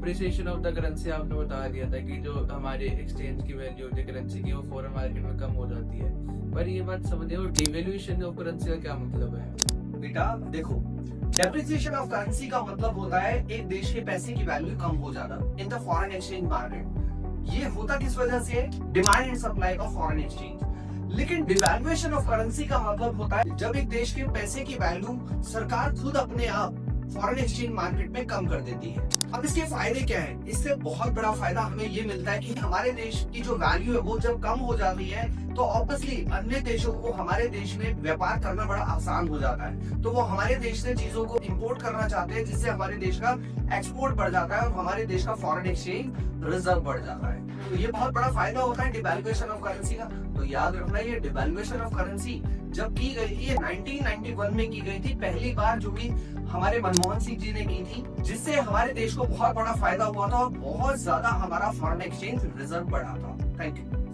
Depreciation of the currency आपने बता दिया था कि जो हमारे एक्सचेंज की वैल्यू होती है करेंसी की वो फॉरेन मार्केट में कम हो जाती है, पर ये बात समझिए और डिवैल्यूएशन ऑफ करेंसी का क्या मतलब है? बेटा देखो, डेप्रिसिएशन ऑफ करेंसी का मतलब होता है एक देश के पैसे की वैल्यू कम हो जाना in the foreign exchange market. ये होता किस वजह से? Demand and supply of foreign exchange. लेकिन डिवैल्यूएशन ऑफ करेंसी का मतलब होता है जब एक देश के पैसे की वैल्यू सरकार खुद अपने आप फॉरेन एक्सचेंज मार्केट में कम कर देती है। अब इसके फायदे क्या है? इससे बहुत बड़ा फायदा हमें ये मिलता है कि हमारे देश की जो वैल्यू है वो जब कम हो जाती है तो ऑब्वियसली अन्य देशों को हमारे देश में व्यापार करना बड़ा आसान हो जाता है, तो वो हमारे देश से चीजों को इंपोर्ट करना चाहते हैं, जिससे हमारे देश का एक्सपोर्ट बढ़ जाता है और हमारे देश का फॉरेन एक्सचेंज रिजर्व बढ़ जाता है। तो ये बहुत बड़ा फायदा होता है डिवैल्यूएशन ऑफ करेंसी का। तो याद रखना, ये डिवैल्यूएशन ऑफ करेंसी जब की गई थी, ये 1991 में की गई थी पहली बार, जो कि हमारे मनमोहन सिंह जी ने की थी, जिससे हमारे देश को बहुत बड़ा फायदा हुआ था और बहुत ज्यादा हमारा फॉरेन एक्सचेंज रिजर्व बढ़ा था। Thank you.